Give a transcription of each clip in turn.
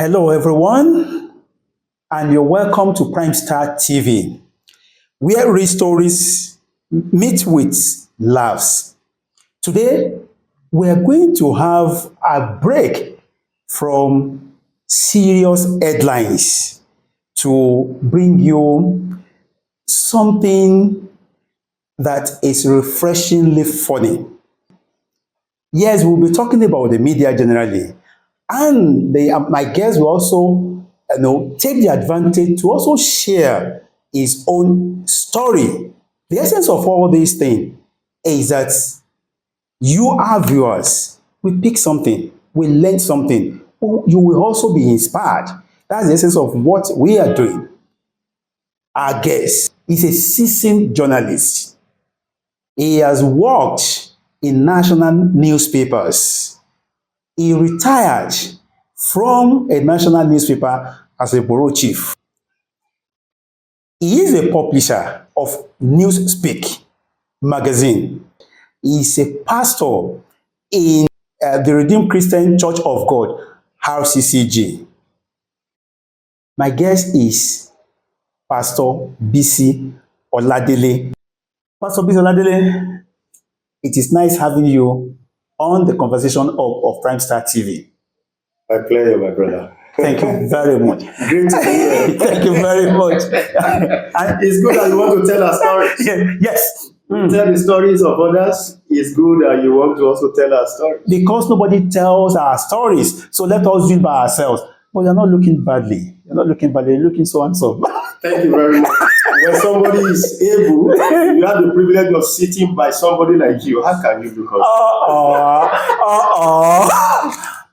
Hello, everyone, and you're welcome to PrimeStar TV, where real stories meet with laughs. Today, we're going to have a break from serious headlines to bring you something that is refreshingly funny. Yes, we'll be talking about the media generally, and my guest will also, take the advantage to also share his own story. The essence of all these things is that you, our viewers, we pick something, we learn something. You will also be inspired. That's the essence of what we are doing. Our guest is a seasoned journalist. He has worked in national newspapers. He retired from a national newspaper as a bureau chief. He is a publisher of Newspeak magazine. He is a pastor in the Redeemed Christian Church of God, RCCG. My guest is Pastor Bisi Oladele. Pastor Bisi Oladele, it is nice having you on the conversation of PrimeStar TV. My pleasure, my brother. Thank you very much. Great to be here. Thank you very much. And it's good that you want to tell our stories. Yes. Tell the stories of others. It's good that you want to also tell our stories. Because nobody tells our stories, so let us do it by ourselves. But you're not looking badly. You're not looking badly. You're looking so and so. Thank you very much. When somebody is able, you have the privilege of sitting by somebody like you. How can you look up?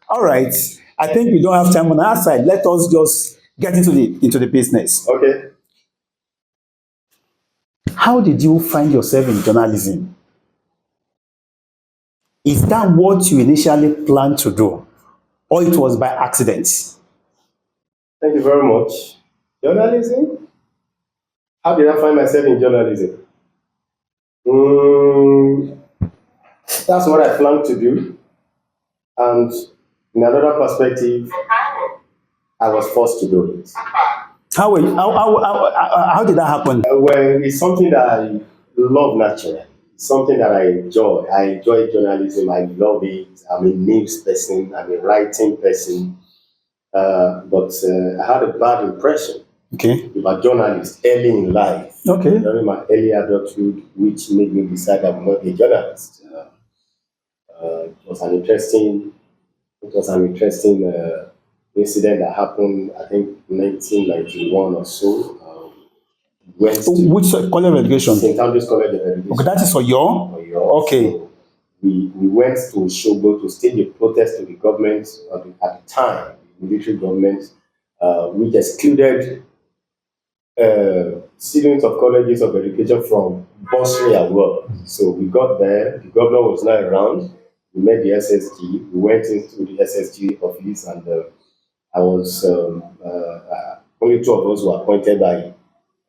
All right. I think we don't have time on our side. Let us just get into the business. Okay. How did you find yourself in journalism? Is that what you initially planned to do, or it was by accident? Thank you very much. Journalism? How did I find myself in journalism? That's what I planned to do. And in another perspective, I was forced to do it. How did that happen? Well, it's something that I love naturally. It's something that I enjoy. I enjoy journalism. I love it. I'm a news person. I'm a writing person. But I had a bad impression about journalists early in life. During my early adulthood, which made me decide I'm not a journalist. It was an interesting incident that happened, I think, 1991 or so. Which college of education? St. Andrews College of Education. Okay, that is for your? Okay. So we went to Shogo to stage a protest to the government at the time, the military government, which excluded students of colleges of education from bursary as well. So we got there, the governor was not around. We met the SSG. We went into the SSG office, and I was only two of us were appointed by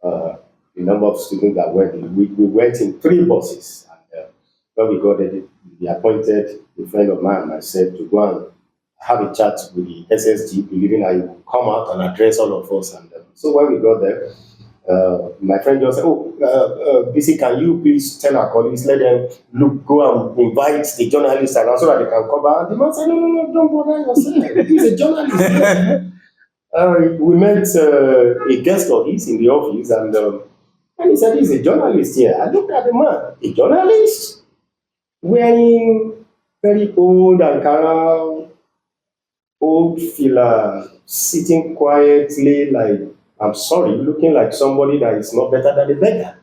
the number of students that went in. We went in 3 buses, and when we got there, they appointed a friend of mine and myself to go and have a chat with the SSG, believing that he would come out and address all of us. And so when we got there, my friend just said, Bisi, can you please tell our colleagues, let them go and invite the journalists around so that they can cover? And the man said, no, don't bother yourself. He's a journalist. We met a guest of his in the office, and he said, he's a journalist here. I looked at the man, a journalist, wearing very old Ankara, old filler, sitting quietly, like, I'm sorry, looking like somebody that is not better than the beggar.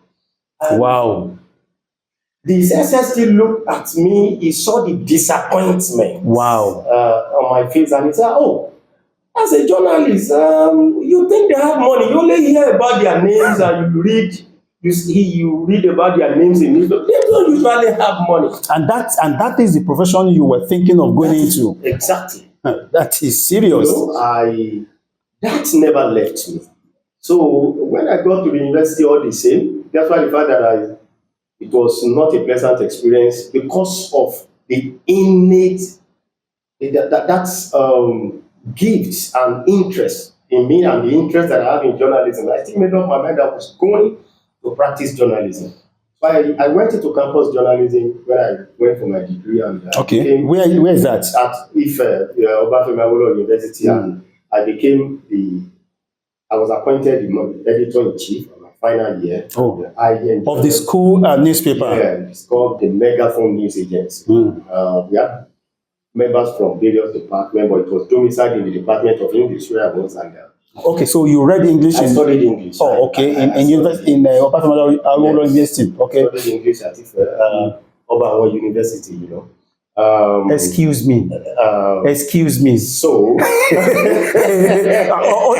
And wow. The SSG looked at me, he saw the disappointment on my face, and he said, as a journalist, you think they have money. You only hear about their names and you read about their names in news. They don't usually have money. And that is the profession you were thinking of going into. Exactly. That is serious. That never left me. So when I got to the university, all the same, that's why the fact that it was not a pleasant experience because of the innate, that's gifts and interest in me and the interest that I have in journalism, I still made up my mind I was going to practice journalism. So I went into campus journalism when I went for my degree, and Okay, where is that? at Ife, Obafemi Awolowo University, and I was appointed the editor-in-chief on my final year. Oh, And of the school newspaper. Yeah, it's called the Megaphone News Agency. We had members from various departments, but it was domiciled in the Department of English where I was. And Okay, so you read English? I studied English. Oh, okay, in university, in Obafemi Awolowo University. Okay. I studied English at Obawa University, you know. Excuse me. Excuse me. So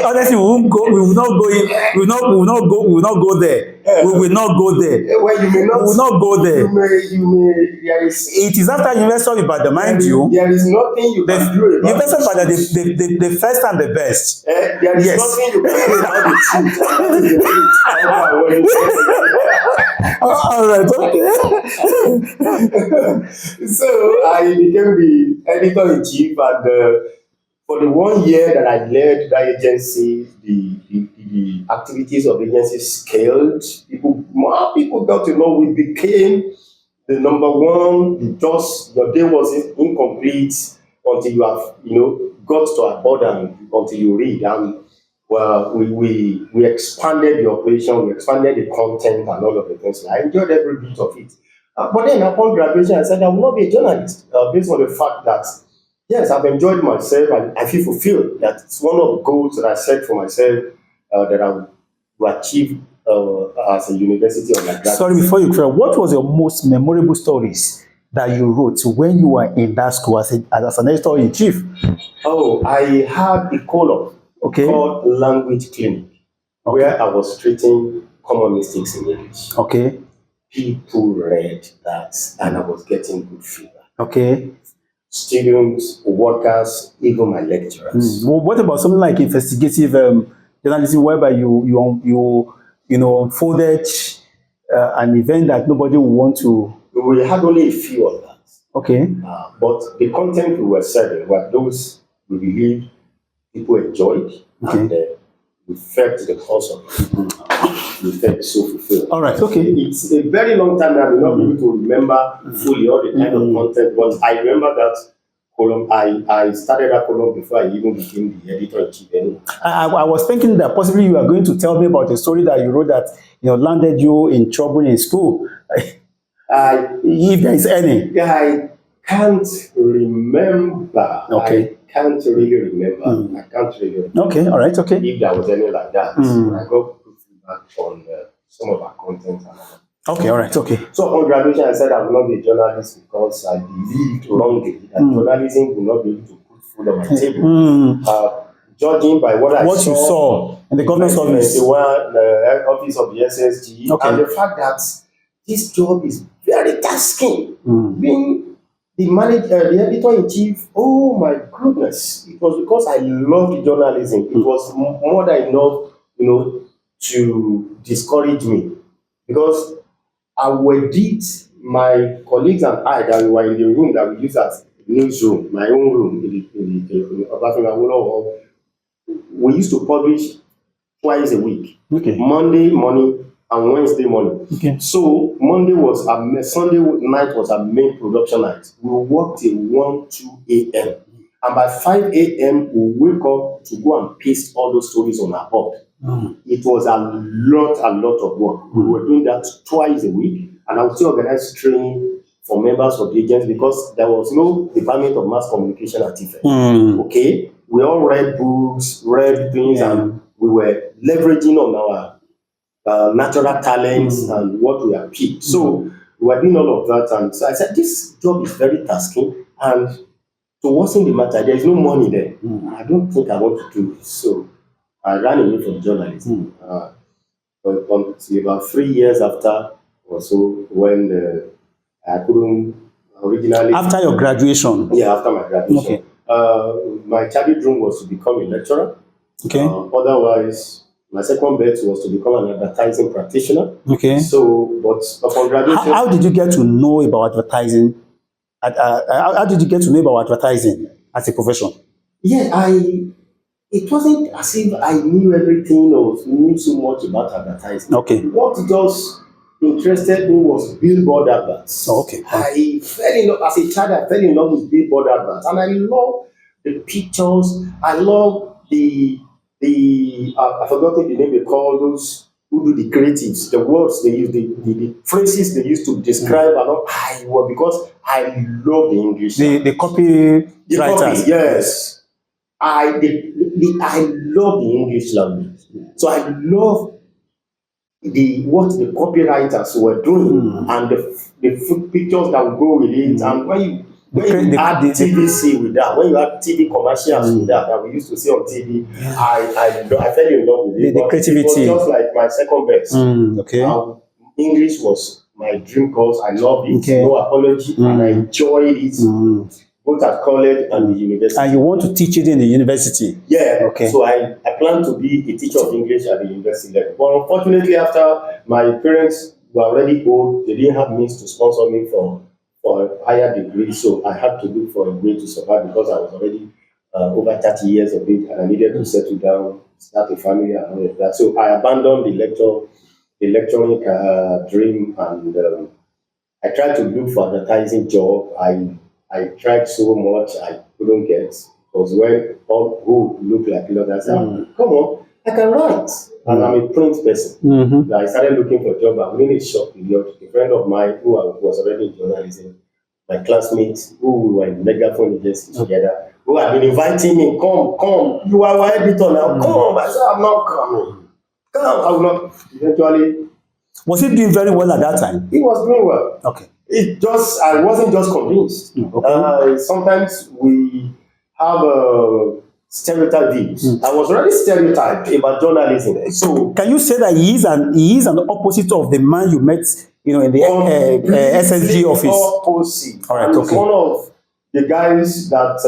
honestly, we won't go. We will not go in. We will not go there. We will not go there. Well, you may not. We will not go there. There is. It is after University of Ibadan, mind you. There is nothing you can do about University of Ibadan, the first and the best. There is nothing you can do about the truth. All right. Okay. So I became the editor-in-chief, and for the 1 year that I led that agency, the activities of the agency scaled. More people got to know. We became the number one. Your day was incomplete until you have, got to a border, until you read. And well, we expanded the operation, we expanded the content and all of the things. I enjoyed every bit of it. But then upon graduation, I said I will not be a journalist based on the fact that, yes, I've enjoyed myself and I feel fulfilled. That it's one of the goals that I set for myself that I will achieve as a university undergraduate. Sorry, before you clear, what was your most memorable stories that you wrote when you were in that school as an editor-in-chief? Oh, I had a column called Language Clinic, where I was treating common mistakes in English. Okay. People read that, and I was getting good feedback. Okay. Students, workers, even my lecturers. Well, what about something like investigative journalism, whereby you unfolded an event that nobody would want to? We had only a few of that. Okay. But the content we were serving were those we believed people enjoyed, and we felt the cause of people. We felt so fulfilled. All right. Okay. It's a very long time now. I will not be able to remember fully all the kind of content, but I remember that column. I started that column before I even became the editor-in-chief. I was thinking that possibly you are going to tell me about a story that you wrote that landed you in trouble in school. If there is any. I can't remember. Okay. I can't really remember. I can't really remember. Okay. All right. Okay. If there was any like that, I got good feedback on some of our content. Okay. All right. Okay. So upon graduation, I said I will not be a journalist because I believed wrongly that journalism will not be able to put food on my table. Judging by what you saw in the government office, the office of the SSG, and the fact that this job is very tasking. Being the editor-in-chief, oh my goodness, it was because I loved journalism. It was more than enough, to discourage me, because I would edit my colleagues and I that we were in the room that we use as newsroom, my own room in the we used to publish twice a week. Okay. Monday morning and Wednesday morning. Okay. So Sunday night was our main production night. We worked till 1-2 a.m. And by 5 a.m. we wake up to go and paste all those stories on our board. It was a lot of work. We were doing that twice a week, and I would still organize training for members of the agency because there was no Department of Mass Communication at Ife. Okay, we all read books, read things, and we were leveraging on our natural talents and what we have picked. So we were doing all of that, and so I said, this job is very tasking, and to worsen the matter, there is no money there. I don't think I want to do this. So I ran away from journalism. But until about 3 years after or so, when I couldn't originally... After your graduation? Yeah, after my graduation. Okay. My childhood dream was to become a lecturer. Okay. Otherwise, my second bet was to become an advertising practitioner. Okay. So, but upon graduation... How did you get to know about advertising? How did you get to know about advertising as a profession? yeah, it wasn't as if I knew everything or knew so much about advertising. Okay. What just interested me was billboard adverts. Oh, okay. I fell in love as a child. I fell in love with billboard adverts, and I love the pictures. I love the I forgot the name they call those who do the creatives, the words they use, the phrases they use to describe. And all. Because I love the English. The copy The writers. copy, yes. I love the English language. So I love what the copywriters were doing and the pictures that would go with it. And when you add TVC with that, when you add TV commercials with that we used to see on TV, I fell in love with it. The creativity. It was just like my second best. Okay. English was my dream course. I loved it. Okay. No apology, and I enjoyed it. Both at college and the university. And you want to teach it in the university? Yeah. Okay. So I plan to be a teacher of English at the university level. But unfortunately, after my parents were already old, they didn't have means to sponsor me for a higher degree. So I had to look for a way to survive because I was already over 30 years of age and I needed to settle down, start a family and all of that. So I abandoned the lecturing dream, and I tried to look for advertising job. I tried so much, I couldn't get. Because when all who look like others, I said, come on, I can write. And I'm a print person. I started looking for a job, and within a short period, a friend of mine who was already in journalism, my classmates who we were in megaphone agency together, who had been inviting me, come, you are our editor now, come. I said, I'm not coming. Come, I will not. Eventually. Was he doing very well at that time? He was doing well. Okay. I wasn't just convinced. Okay. Sometimes we have stereotype views. I was already stereotyped about journalism. So can you say that he is an opposite of the man you met, in the SSG office? Opposite. All right. And Okay. he's one of the guys that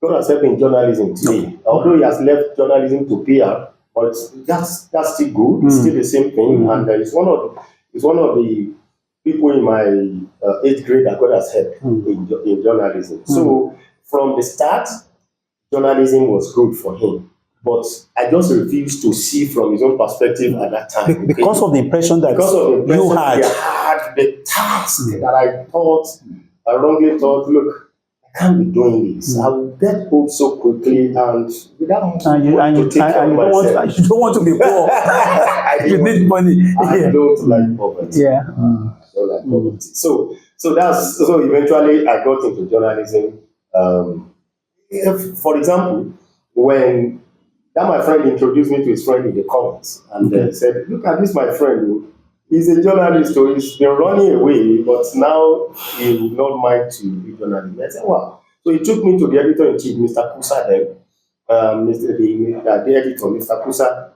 God has helped in journalism today. Okay. Although he has left journalism to PR, but that's still good. It's still the same thing, and he's one of the people in my 8th grade that God has helped in journalism. So from the start, journalism was good for him. But I just refused to see from his own perspective at that time. Because of the impression that you had. The task that I wrongly thought, look, I can't be doing this. I will get old so quickly and without you don't want to be poor. You need money. I don't like poverty. Yeah. So eventually I got into journalism. For example, when that my friend introduced me to his friend in the comments and said, look at this, my friend, he's a journalist, so he's been running away, but now he would not mind to be journalist. I said, wow. So he took me to the editor-in-chief, Mr. Kusa, the editor, Mr. Kusa.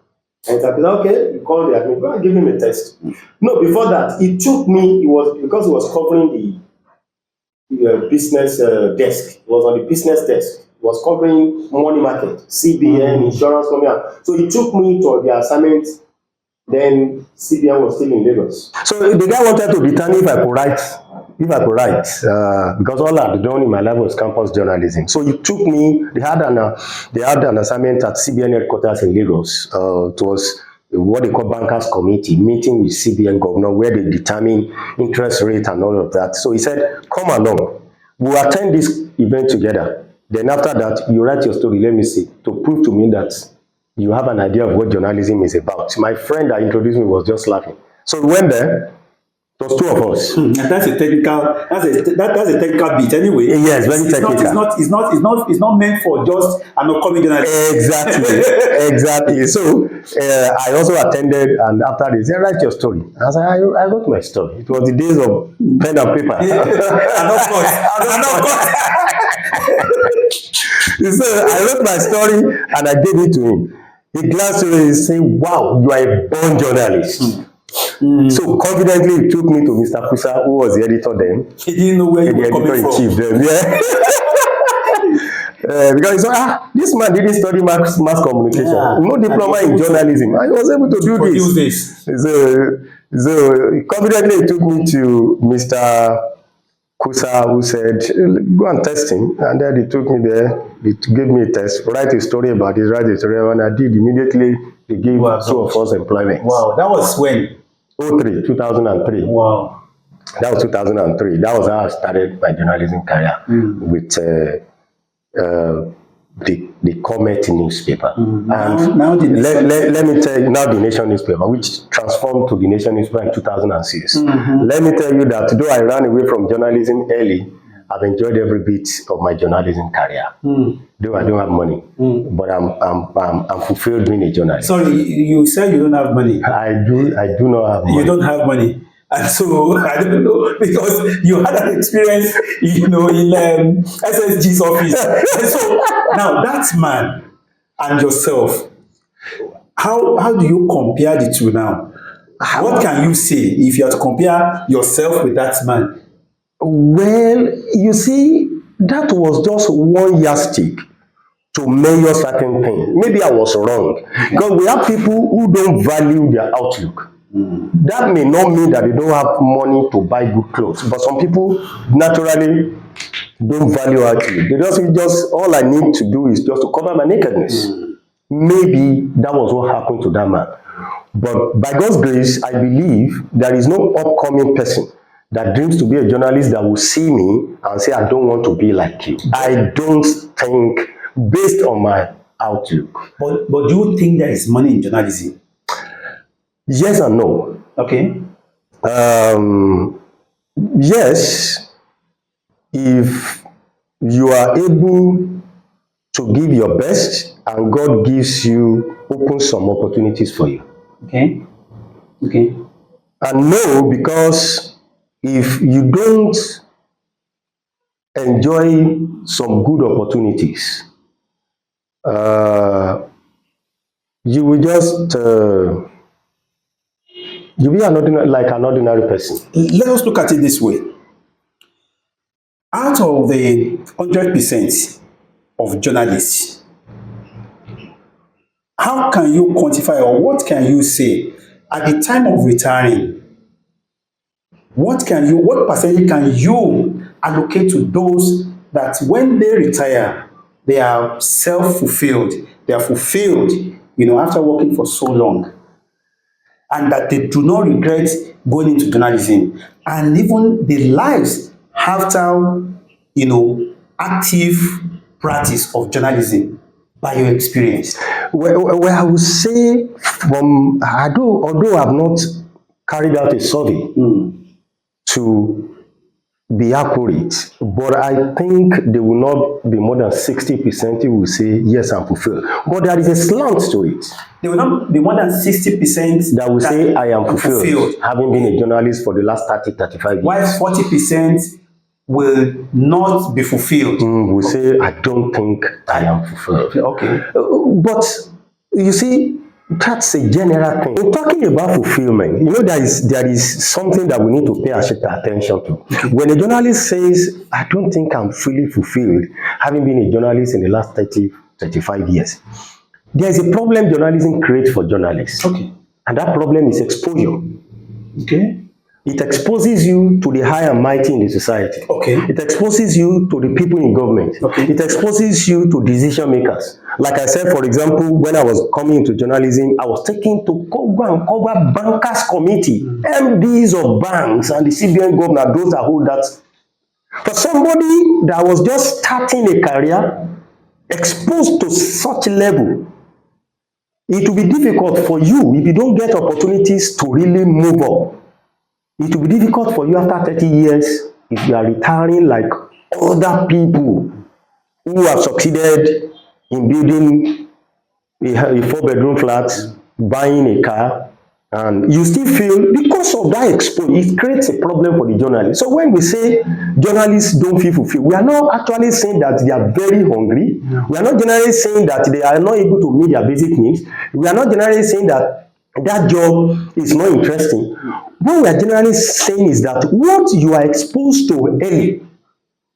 And he said, okay, you call the admin, go and give him a test. No, before that, he took me, because he was covering the business desk. He was on the business desk. He was covering money market, CBN, insurance company. So he took me to the assignment. Then CBN was still in Lagos. So the guy wanted to determine if I could write, because all I'd done in my life was campus journalism. So he took me. They had an assignment at CBN headquarters in Lagos. It was what they call bankers committee meeting with CBN governor, where they determine interest rate and all of that. So he said, "Come along, we'll attend this event together. Then after that, you write your story. Let me see to prove to me that you have an idea of what journalism is about." My friend that introduced me was just laughing. So we went there. It was 2 of us. That's a technical bit anyway. Yes, very technical. It's not meant for just an upcoming journalist. Exactly. So I also attended, and after they said, write your story. I said, I wrote my story. It was the days of pen and paper. And of course. So I wrote my story and I gave it to him. He glanced at it and said, wow, you are a born journalist. So confidently he took me to Mr. Kusa, who was the editor then. He didn't know where you were coming from. Chief then, because he said, this man didn't study mass communication. No diploma in journalism. I was able to do this. So confidently he took me to Mr. Kusa who said, go and test him. And then they took me there. They gave me a test, write a story about it, write a story. When I did, immediately they gave two of us employment. Wow, that was when? 2003. Wow. That was 2003. That was how I started my journalism career with the Comet newspaper. And now let me tell you, now the Nation newspaper, which transformed to the Nation newspaper in 2006. Let me tell you that though I ran away from journalism early, I've enjoyed every bit of my journalism career. Though I don't have money, but I'm fulfilled being a journalist. Sorry, you said you don't have money. I do not have money. You don't have money. And so, I don't know, because you had an experience, in SSG's office. And so, now that man and yourself, how do you compare the two now? What can you say if you have to compare yourself with that man? Well, you see, that was just one yardstick to measure certain things. Maybe I was wrong. Because we have people who don't value their outlook. That may not mean that they don't have money to buy good clothes, but some people naturally don't value outlook. They just all I need to do is just to cover my nakedness. Maybe that was what happened to that man. But by God's grace, I believe there is no upcoming person that dreams to be a journalist that will see me and say, I don't want to be like you. I don't think, based on my outlook. But do you think there is money in journalism? Yes and no. Okay. Yes, if you are able to give your best and God gives you, opens some opportunities for you. Okay. Okay. And no, because if you don't enjoy some good opportunities, you will just you'll be like an ordinary person. Let us look at it this way. Out of the 100% of journalists, how can you quantify, or what can you say at the time of retiring? What percentage can you allocate to those that when they retire, they are self-fulfilled, they are fulfilled, after working for so long, and that they do not regret going into journalism, and even the lives after, active practice of journalism, by your experience? Well, I would say although I've not carried out a survey to be accurate, but I think there will not be more than 60% who will say, yes, I'm fulfilled. But there is a slant to it. There will not be more than 60% that will say, I am fulfilled, having been a journalist for the last 30-35 years. While 40% will not be fulfilled. Will say, I don't think I am fulfilled. Okay. But you see, that's a general thing. In talking about fulfillment, there is something that we need to pay attention to. When a journalist says, I don't think I'm fully fulfilled, having been a journalist in the last 30-35 years, there's a problem journalism creates for journalists. Okay. And that problem is exposure. Okay. It exposes you to the high and mighty in the society. Okay. It exposes you to the people in government. Okay. It exposes you to decision makers. Like I said, for example, when I was coming into journalism, I was taken to cover bankers committee, MDs of banks and the CBN governor, those that hold that. For somebody that was just starting a career, exposed to such level, it will be difficult for you if you don't get opportunities to really move up. It will be difficult for you after 30 years if you are retiring like other people who have succeeded in building a 4-bedroom flat, buying a car, and you still feel, because of that exposure, it creates a problem for the journalists. So when we say journalists don't feel fulfilled, we are not actually saying that they are very hungry. No. We are not generally saying that they are not able to meet their basic needs. We are not generally saying that that job is not interesting. What we are generally saying is that what you are exposed to early,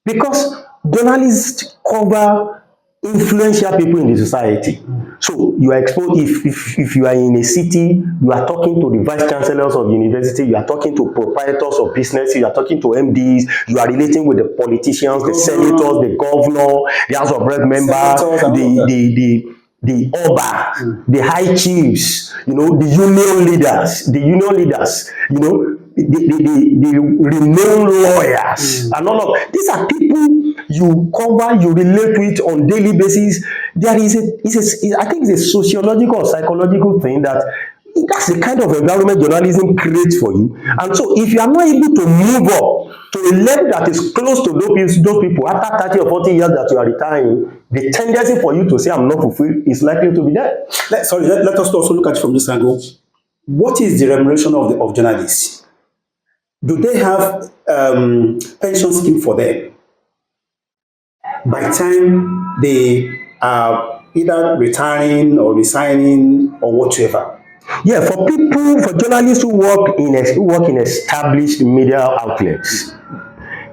because journalists cover influential people in the society. So you are exposed, if you are in a city, you are talking to the vice chancellors of university, you are talking to proprietors of businesses, you are talking to MDs, you are relating with the politicians, the senators, the governor, the House of Rep member, the Oba, the high chiefs, the union leaders, the renowned lawyers, and all of these are people you cover, you relate with on daily basis. There is I think it's a sociological or psychological thing that's the kind of environment journalism creates for you. And so if you are not able to move up to a level that is close to those people after 30 or 40 years that you are retiring, the tendency for you to say I'm not fulfilled is likely to be there. Let us also look at it from this angle. What is the remuneration of journalists? Do they have pension scheme for them by the time they are either retiring or resigning or whatever? Yeah, for journalists who work in established media outlets,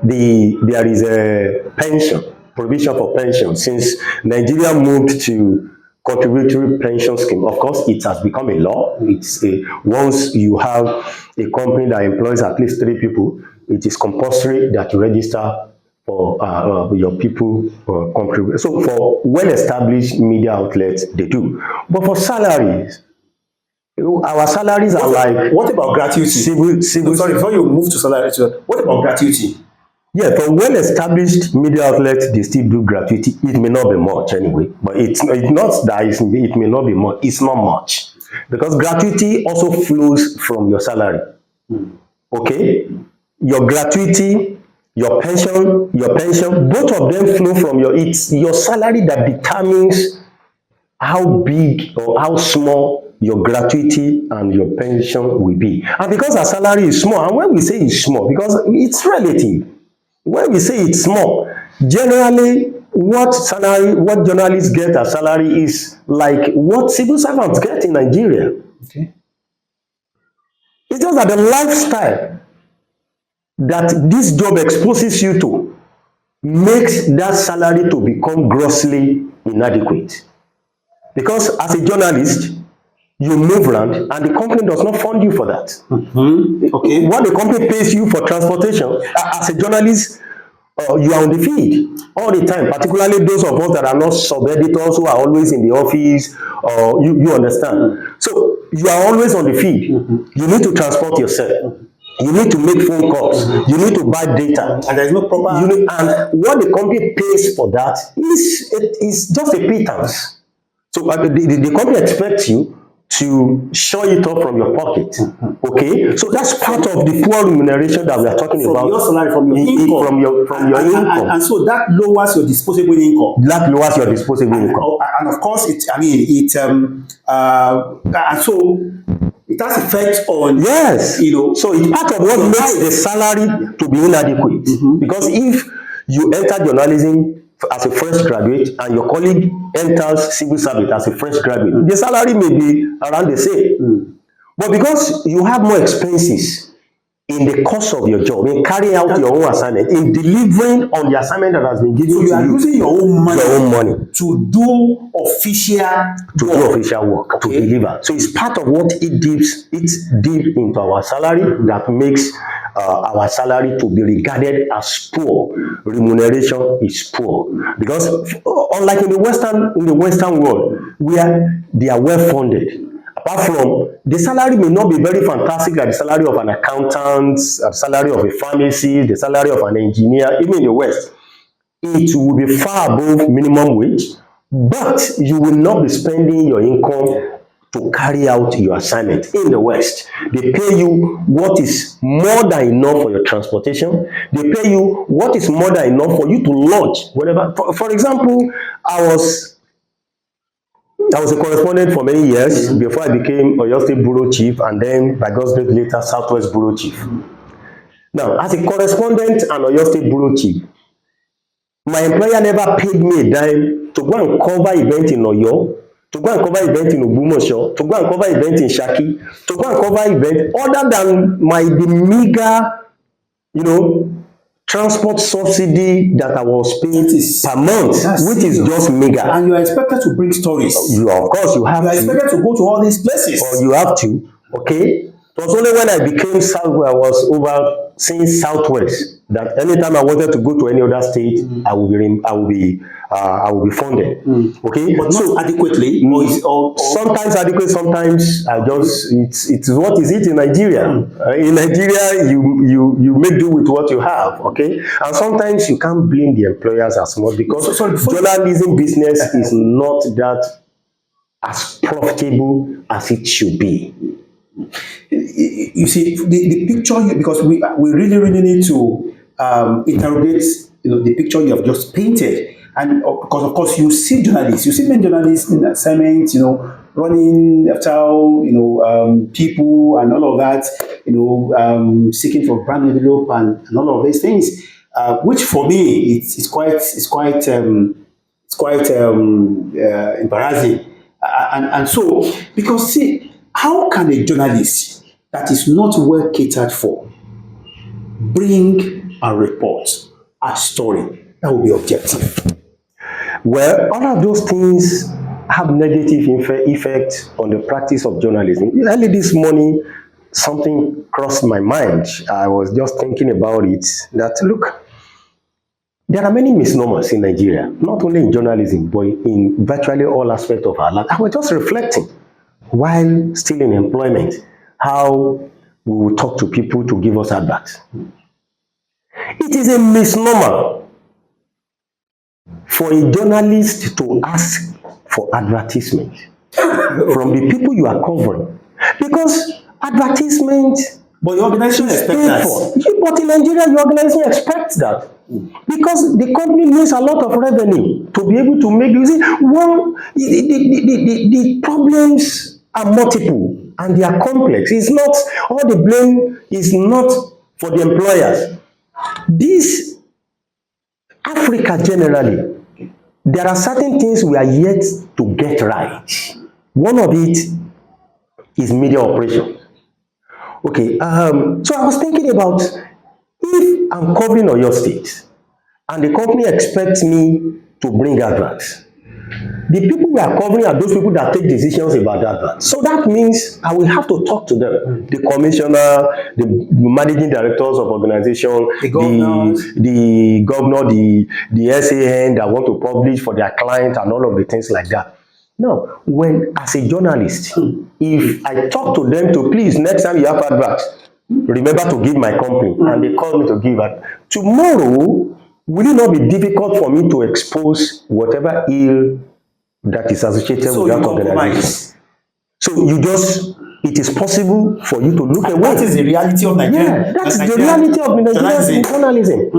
there is a provision for pension. Since Nigeria moved to contributory pension scheme, of course, it has become a law. Once you have a company that employs at least 3 people, it is compulsory that you register for your people contribute. So for well-established media outlets, they do. But for salaries, our salaries are like... What about gratuity? Sorry, before you move to salary, what about gratuity? Yeah, for well-established media outlets, they still do gratuity. It may not be much anyway, but it's not that it may not be much. It's not much. Because gratuity also flows from your salary. Okay? Your gratuity, your pension, both of them flow from it's your salary that determines how big or how small your gratuity and your pension will be. And because our salary is small, and when we say it's small, because it's relative. When we say it's small, generally what journalists get as salary is like what civil servants get in Nigeria. Okay. It's just that the lifestyle that this job exposes you to makes that salary to become grossly inadequate. Because as a journalist, you move around and the company does not fund you for that. Okay. What the company pays you for transportation, as a journalist, you are on the feed all the time, particularly those of us that are not sub-editors who are always in the office, you understand. So you are always on the feed. You need to transport yourself. You need to make phone calls. You need to buy data. And there is no proper... and what the company pays for that is just a pittance. So the company expects you to show it up from your pocket. Okay? So that's part of the poor remuneration that we are talking about. From your salary, from your income. From your income. And so that lowers your disposable income. That lowers your disposable income. And of course, and so it has effect on... Yes. So it's part of what makes the salary to be inadequate. Because if you enter journalism as a fresh graduate and your colleague enters civil service as a fresh graduate, the salary may be around the same. But because you have more expenses in the course of your job, in carrying out your own assignment, in delivering on the assignment that has been given to you, are using your own money to do official work, to deliver. So it's part of what it dips into our salary that makes our salary to be regarded as poor. Remuneration is poor because unlike in the Western world where they are well funded, apart from the salary may not be very fantastic like the salary of an accountant, the salary of a pharmacist, the salary of an engineer, even in the West, it will be far above minimum wage, but you will not be spending your income to carry out your assignment. In the West, they pay you what is more than enough for your transportation. They pay you what is more than enough for you to lodge whatever. For example, I was a correspondent for many years before I became Oyo State Bureau Chief, and then by God's grace later Southwest Bureau Chief. Now, as a correspondent and Oyo State Bureau Chief, my employer never paid me a dime to go and cover event in Oyo, to go and cover event in Ogbomoso, to go and cover event in Shaki, to go and cover event other than the meager, transport subsidy that I was paying per month, which is serious. just mega. And you are expected to bring stories. Of course, you have You are to. expected to go to all these places. Or you have to, okay? It was only when I became South, I was overseeing Southwest, that anytime I wanted to go to any other state, I will be funded. Okay, But not adequately. Or sometimes adequate, sometimes I just it's what is it in Nigeria? In Nigeria, you make do with what you have. Okay, and sometimes you can't blame the employers as much because journalism business is not that as profitable as it should be. You see, the picture, because we really need to interrogate, the picture you have just painted. And because, of course, you see journalists, you see many journalists in assignments, running after, people and all of that, seeking for brand envelope and all of these things, which for me, it's quite embarrassing. And so, because see, how can a journalist that is not well catered for bring and report a story that will be objective? Well, all of those things have negative effect on the practice of journalism. Early this morning, something crossed my mind. I was just thinking about it, that look, there are many misnomers in Nigeria, not only in journalism, but in virtually all aspects of our life. I was just reflecting while still in employment, how we will talk to people to give us advice. It is a misnomer for a journalist to ask for advertisement from the people you are covering, because advertisement. But your organization expects that. But in Nigeria, your organization expects that. Because the company needs a lot of revenue to be able to make. You see, the problems are multiple and they are complex. It's not, all the blame is not for the employers. This Africa generally, there are certain things we are yet to get right. One of it is media operation. Okay, so I was thinking about, if I'm covering Oyo State and the company expects me to bring adverts, the people we are covering are those people that take decisions about adverts. So that means I will have to talk to them. The commissioner, the managing directors of organization, the governor, the SAN that want to publish for their client and all of the things like that. Now, when as a journalist, if I talk to them to, please, next time you have adverts, remember to give my company, and they call me to give it. Tomorrow, will it not be difficult for me to expose whatever ill that is associated with that organization? So it is possible for you to look away. That is the reality of Nigeria. Yeah, that's the reality of Nigerian journalism.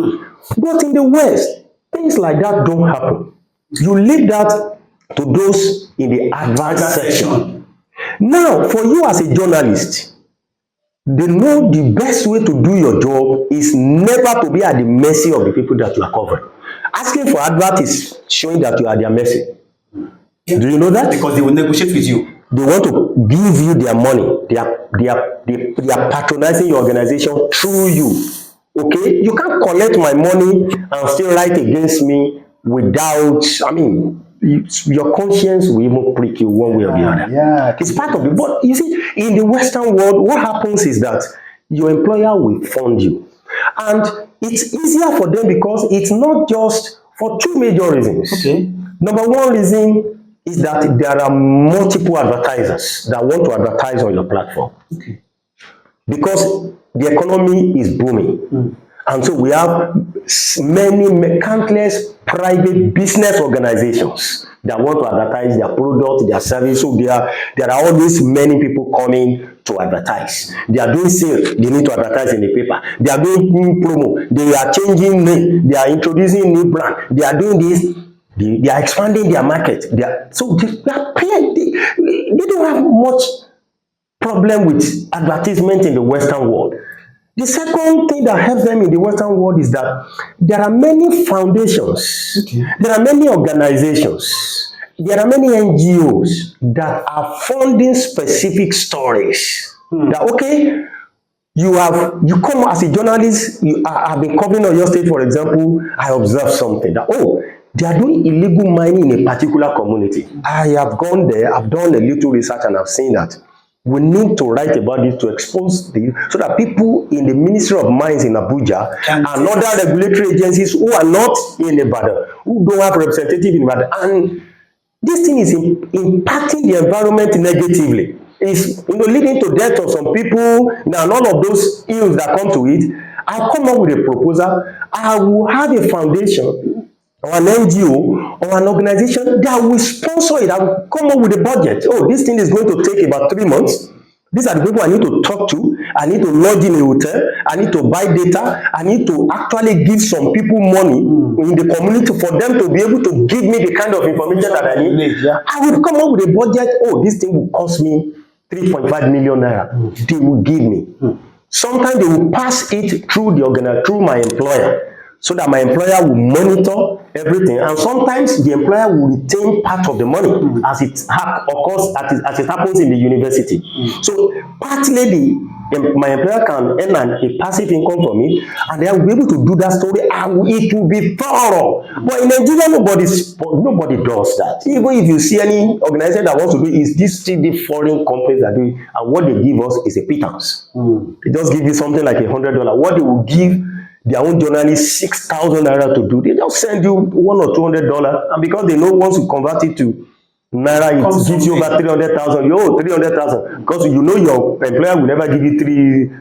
But in the West, things like that don't happen. You leave that to those in the advanced section. Now, for you as a journalist, they know the best way to do your job is never to be at the mercy of the people that you are covering. Asking for advert is showing that you are at their mercy. Yeah. Do you know that? Because they will negotiate with you. They want to give you their money. They are patronizing your organization through you. Okay? You can't collect my money and still write against me without, your conscience will even prick you one way or the other. Yeah, it's part of it. But you see, in the Western world, what happens is that your employer will fund you. And it's easier for them because it's not just for two major reasons. Okay. Number one reason is that there are multiple advertisers that want to advertise on your platform. Okay. Because the economy is booming. And so we have countless private business organizations that want to advertise their product, their service. So there are always many people coming to advertise. They are doing sales, they need to advertise in the paper. They are doing promo, they are changing name, they are introducing new brand, they are doing this, they are expanding their market. They don't have much problem with advertisement in the Western world. The second thing that helps them in the Western world is that there are many foundations, there are many organizations, there are many NGOs that are funding specific stories. That, okay, you come as a journalist, I've been covering on your state, for example, I observed something that, oh, they are doing illegal mining in a particular community. I have gone there, I've done a little research, and I've seen that we need to write about this to expose this, so that people in the Ministry of Mines in Abuja and other regulatory agencies who are not in Ibadan, who don't have representative in Ibadan, and this thing is impacting the environment negatively. It's leading to death of some people. Now, none of those ills that come to it. I'll come up with a proposal. I will have a foundation or an NGO or an organization that will sponsor it. I will come up with a budget. Oh, this thing is going to take about 3 months. These are the people I need to talk to. I need to lodge in a hotel. I need to buy data. I need to actually give some people money in the community for them to be able to give me the kind of information that I need. I will come up with a budget. Oh, this thing will cost me 3.5 million naira. They will give me. Sometimes they will pass it through through my employer, so that my employer will monitor everything, and sometimes the employer will retain part of the money as it occurs, as it happens in the university. So partly my employer can earn a passive income from it, and they will be able to do that story, and it will be thorough. But in Nigeria, nobody does that. Even if you see any organization that wants to do it, it's these 3D foreign companies that do it, and what they give us is a pittance. They just give you something like $100. What they will give their own journalists 6,000 naira to do, they just send you $100 or $200, and because they know once you convert it to naira, it gives you over 300,000. You owe 300,000 because you know your employer will never give you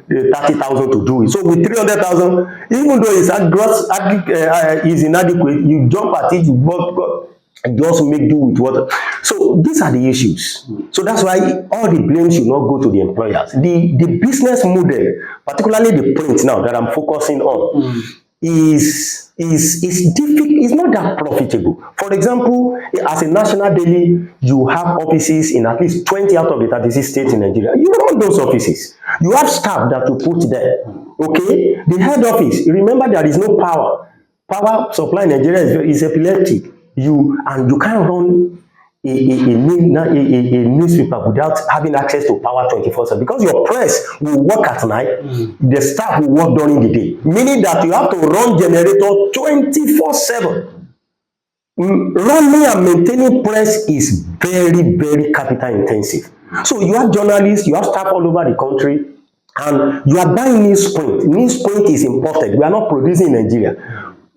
30,000 to do it. So with 300,000, even though it's is inadequate, you jump at it, and you also make do with what. So these are the issues. So that's why all the blame should not go to the employers. The business model, particularly the print now that I'm focusing on, is difficult. It's not that profitable. For example, as a national daily, you have offices in at least 20 out of the 36 states in Nigeria. You run those offices. You have staff that you put there. Okay, the head office. Remember, there is no power. Power supply in Nigeria is epileptic. You can't run a newspaper without having access to power 24/7, because your press will work at night, the staff will work during the day, meaning that you have to run generator 24/7. Running and maintaining press is very, very capital intensive. So you have journalists, you have staff all over the country, and you are buying newsprint. Newsprint is imported. We are not producing in Nigeria.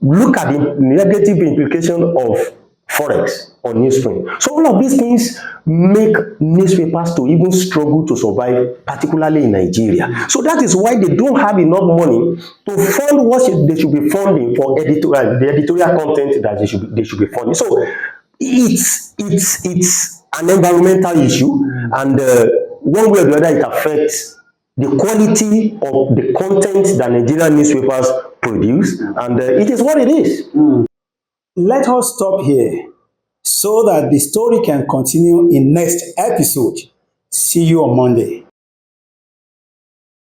Look at the negative implication of forex on newsprint. So all of these things make newspapers to even struggle to survive, particularly in Nigeria. So that is why they don't have enough money to fund what they should be funding for the editorial content that they should be funding. So it's an environmental issue, and one way or the other it affects the quality of the content that Nigerian newspapers produce, and it is what it is. Let us stop here so that the story can continue in next episode. See you on Monday.